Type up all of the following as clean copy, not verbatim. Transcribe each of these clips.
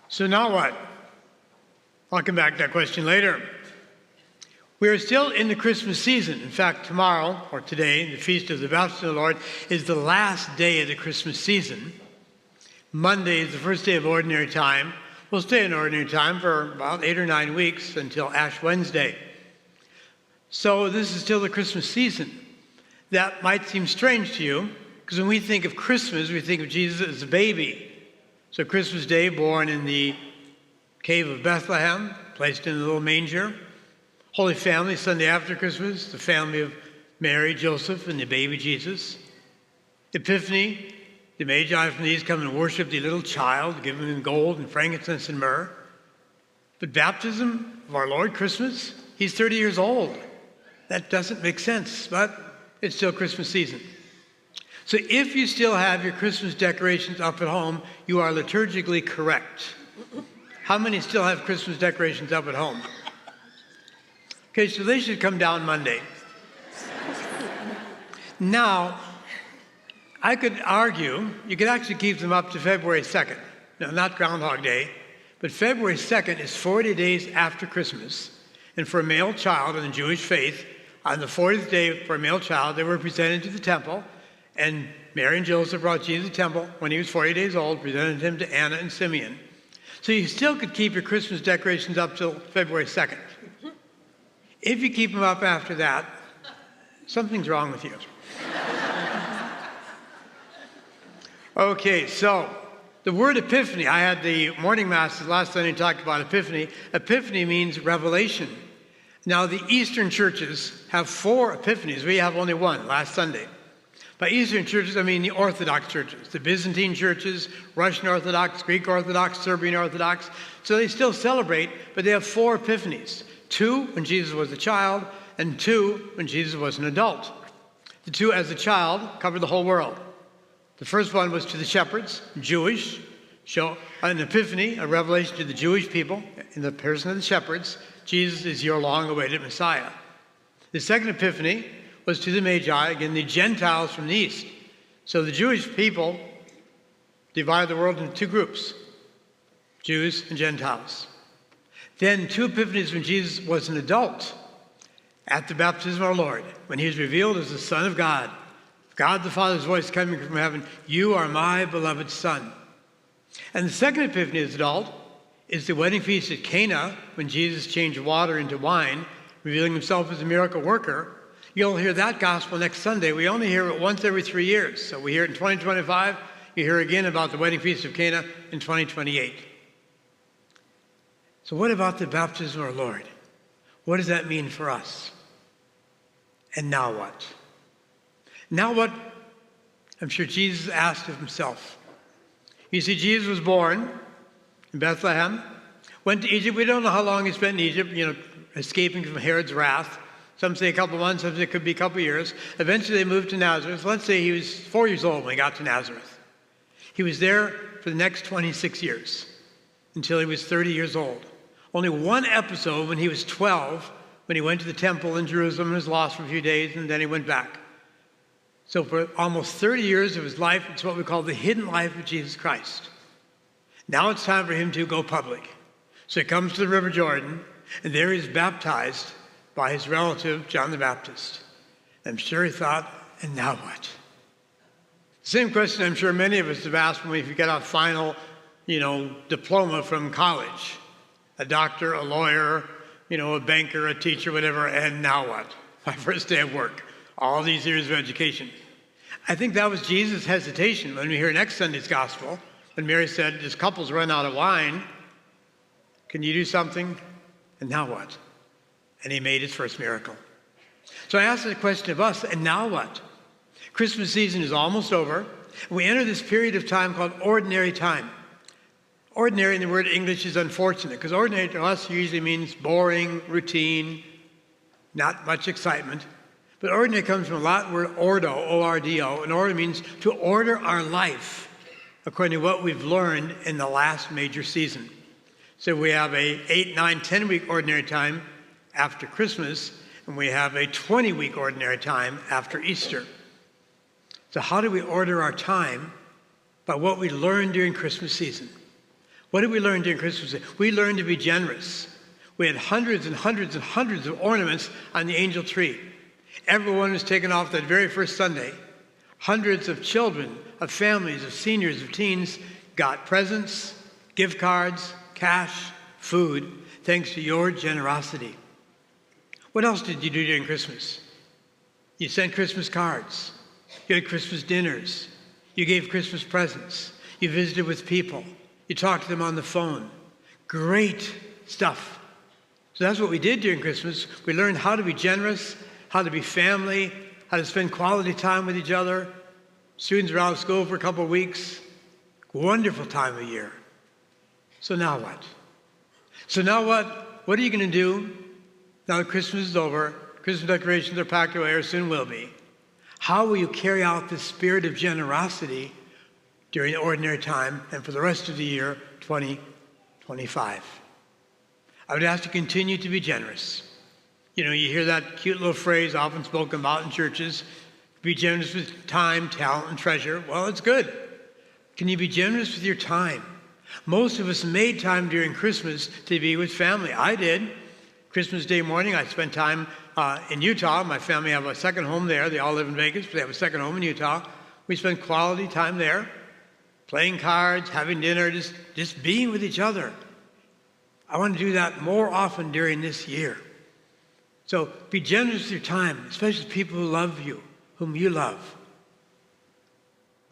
So now what? I'll come back to that question later. We are still in the Christmas season. In fact, tomorrow, or today, the Feast of the Baptism of the Lord, is the last day of the Christmas season. Monday is the first day of ordinary time. We'll stay in ordinary time for about 8 or 9 weeks until Ash Wednesday. So this is still the Christmas season. That might seem strange to you, because when we think of Christmas, we think of Jesus as a baby. So Christmas Day, born in the cave of Bethlehem, placed in a little manger. Holy Family, Sunday after Christmas, the family of Mary, Joseph, and the baby Jesus. Epiphany, the Magi from the East come and worship the little child, giving him gold and frankincense and myrrh. But baptism of our Lord, Christmas, he's 30 years old. That doesn't make sense, but it's still Christmas season. So if you still have your Christmas decorations up at home, you are liturgically correct. How many still have Christmas decorations up at home? Okay, so they should come down Monday. Now, I could argue you could actually keep them up to February 2nd. No, not Groundhog Day, but February 2nd is 40 days after Christmas. And for a male child in the Jewish faith, on the 40th day for a male child, they were presented to the temple. And Mary and Joseph brought Jesus to the temple when he was 40 days old, presented him to Anna and Simeon. So you still could keep your Christmas decorations up till February 2nd. If you keep them up after that, something's wrong with you. Okay, so the word epiphany, I had the morning masses last Sunday talked about epiphany. Epiphany means revelation. Now the Eastern churches have 4 epiphanies. We have only one last Sunday. By Eastern churches, I mean the Orthodox churches, the Byzantine churches, Russian Orthodox, Greek Orthodox, Serbian Orthodox. So they still celebrate, but they have 4 epiphanies. 2 when Jesus was a child, and 2 when Jesus was an adult. The 2 as a child covered the whole world. The first one was to the shepherds, Jewish, show an epiphany, a revelation to the Jewish people in the person of the shepherds. Jesus is your long-awaited Messiah. The second epiphany was to the Magi, again, the Gentiles from the East. So the Jewish people divided the world into 2 groups, Jews and Gentiles. Then 2 epiphanies when Jesus was an adult, at the baptism of our Lord, when he was revealed as the Son of God. God the Father's voice coming from heaven, "You are my beloved Son." And the second epiphany as adult is the wedding feast at Cana, when Jesus changed water into wine, revealing himself as a miracle worker. You'll hear that gospel next Sunday. We only hear it once every 3 years. So we hear it in 2025. You hear again about the wedding feast of Cana in 2028. So what about the baptism of our Lord? What does that mean for us? And now what? Now what? I'm sure Jesus asked of himself. You see, Jesus was born in Bethlehem, went to Egypt. We don't know how long he spent in Egypt, escaping from Herod's wrath. Some say a couple months, some say it could be a couple years. Eventually they moved to Nazareth. Let's say he was 4 years old when he got to Nazareth. He was there for the next 26 years until he was 30 years old. Only one episode when he was 12, when he went to the temple in Jerusalem and was lost for a few days, and then he went back. So for almost 30 years of his life, it's what we call the hidden life of Jesus Christ. Now it's time for him to go public. So he comes to the River Jordan, and there he's baptized by his relative, John the Baptist. I'm sure he thought, and now what? Same question I'm sure many of us have asked when we get our final, diploma from college. A doctor, a lawyer, a banker, a teacher, whatever, and now what? My first day of work. All these years of education. I think that was Jesus' hesitation when we hear next Sunday's gospel, when Mary said, "This couple's run out of wine. Can you do something?" And now what? And he made his first miracle. So I asked the question of us, and now what? Christmas season is almost over. We enter this period of time called ordinary time. Ordinary in the word English is unfortunate, because ordinary to us usually means boring, routine, not much excitement. But ordinary comes from a Latin word ordo, O-R-D-O, and ordo means to order our life according to what we've learned in the last major season. So we have a 8, 9, 10-week ordinary time after Christmas, and we have a 20-week ordinary time after Easter. So how do we order our time? By what we learned during Christmas season. What did we learn during Christmas Day? We learned to be generous. We had hundreds and hundreds and hundreds of ornaments on the angel tree. Everyone was taken off that very first Sunday. Hundreds of children, of families, of seniors, of teens got presents, gift cards, cash, food, thanks to your generosity. What else did you do during Christmas? You sent Christmas cards. You had Christmas dinners. You gave Christmas presents. You visited with people. You talked to them on the phone. Great stuff. So that's what we did during Christmas. We learned how to be generous, how to be family, how to spend quality time with each other. Students were out of school for a couple of weeks. Wonderful time of year. So now what? So now what? What are you going to do now that Christmas is over? Christmas decorations are packed away, or soon will be. How will you carry out this spirit of generosity during the ordinary time and for the rest of the year 2025? I would ask you to continue to be generous. You know, you hear that cute little phrase often spoken about in churches, be generous with time, talent, and treasure. Well, it's good. Can you be generous with your time? Most of us made time during Christmas to be with family. I did. Christmas Day morning, I spent time in Utah. My family have a second home there. They all live in Vegas, but they have a second home in Utah. We spent quality time there, playing cards, having dinner, just being with each other. I want to do that more often during this year. So be generous with your time, especially with people who love you, whom you love.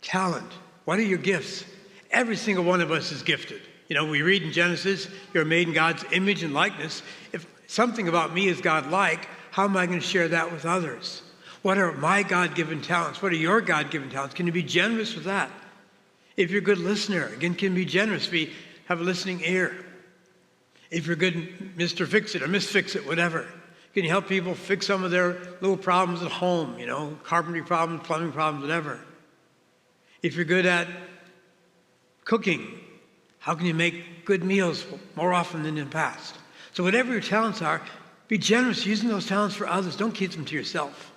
Talent. What are your gifts? Every single one of us is gifted. You know, we read in Genesis, you're made in God's image and likeness. If something about me is God-like, how am I going to share that with others? What are my God-given talents? What are your God-given talents? Can you be generous with that? If you're a good listener, again, can you be generous? Have a listening ear. If you're good Mr. Fix-It or Miss Fix-It, whatever. Can you help people fix some of their little problems at home, you know, carpentry problems, plumbing problems, whatever. If you're good at cooking, how can you make good meals more often than in the past? So whatever your talents are, be generous using those talents for others. Don't keep them to yourself.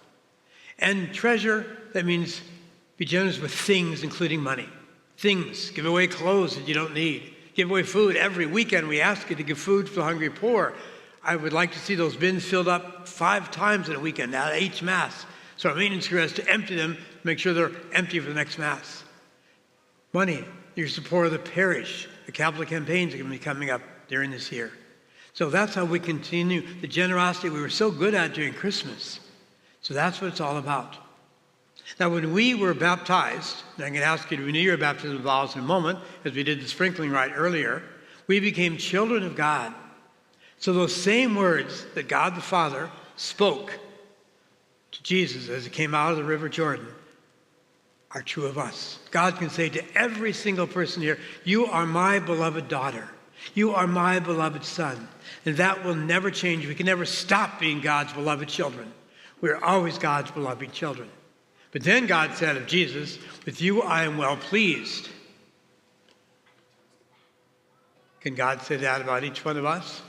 And treasure, that means be generous with things, including money. Things. Give away clothes that you don't need. Give away food. Every weekend we ask you to give food to the hungry poor. I would like to see those bins filled up 5 times in a weekend at each Mass. So our maintenance crew has to empty them, make sure they're empty for the next Mass. Money. Your support of the parish. The capital campaigns are going to be coming up during this year. So that's how we continue the generosity we were so good at during Christmas. So that's what it's all about. Now, when we were baptized, and I'm going to ask you to renew your baptism vows in a moment, as we did the sprinkling rite earlier, we became children of God. So those same words that God the Father spoke to Jesus as he came out of the River Jordan are true of us. God can say to every single person here, you are my beloved daughter. You are my beloved son. And that will never change. We can never stop being God's beloved children. We are always God's beloved children. But then God said of Jesus, with you I am well pleased. Can God say that about each one of us?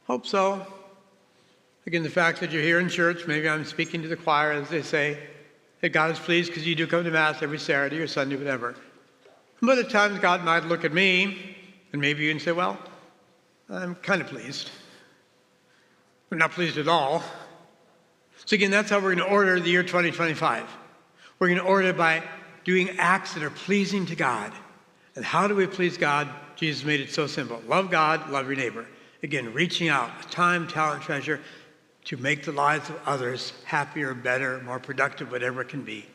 Hope so. Again, the fact that you're here in church, maybe I'm speaking to the choir, as they say, that God is pleased because you do come to Mass every Saturday or Sunday, whatever. But at times God might look at me, and maybe you can say, well, I'm kind of pleased. I'm not pleased at all. So again, that's how we're going to order the year 2025. We're going to order it by doing acts that are pleasing to God. And how do we please God? Jesus made it so simple. Love God, love your neighbor. Again, reaching out with time, talent, treasure to make the lives of others happier, better, more productive, whatever it can be.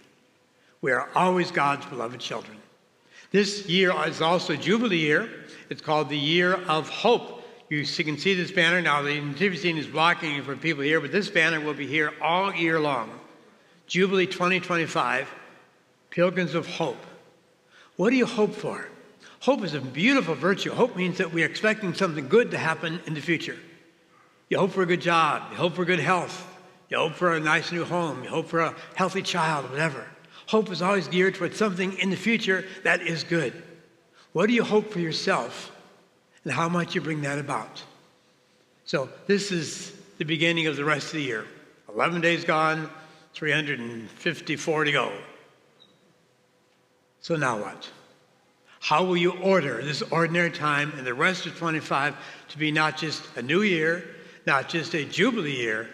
We are always God's beloved children. This year is also Jubilee year. It's called the Year of Hope. You can see this banner now. The nativity scene is blocking it for people here, but this banner will be here all year long. Jubilee 2025, Pilgrims of Hope. What do you hope for? Hope is a beautiful virtue. Hope means that we are expecting something good to happen in the future. You hope for a good job. You hope for good health. You hope for a nice new home. You hope for a healthy child, whatever. Hope is always geared towards something in the future that is good. What do you hope for yourself? And how might you bring that about? So this is the beginning of the rest of the year. 11 days gone, 354 to go. So now what? How will you order this ordinary time and the rest of 25 to be not just a new year, not just a jubilee year,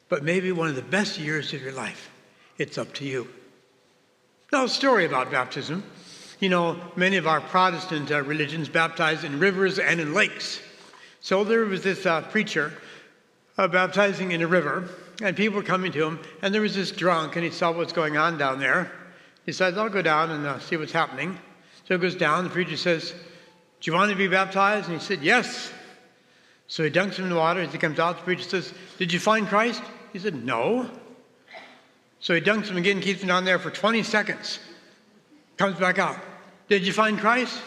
but maybe one of the best years of your life? It's up to you. Now, a story about baptism. You know, many of our Protestant religions baptize in rivers and in lakes. So there was this preacher baptizing in a river, and people were coming to him, and there was this drunk, and he saw what's going on down there. He says, I'll go down and see what's happening. So he goes down, the preacher says, do you want to be baptized? And he said, yes. So he dunks him in the water. As he comes out, the preacher says, did you find Christ? He said, no. So he dunks him again, keeps him down there for 20 seconds. Comes back out. Did you find Christ?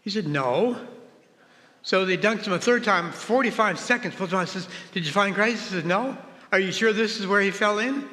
He said, no. So they dunked him a third time, 45 seconds. He says, did you find Christ? He says, no. Are you sure this is where he fell in?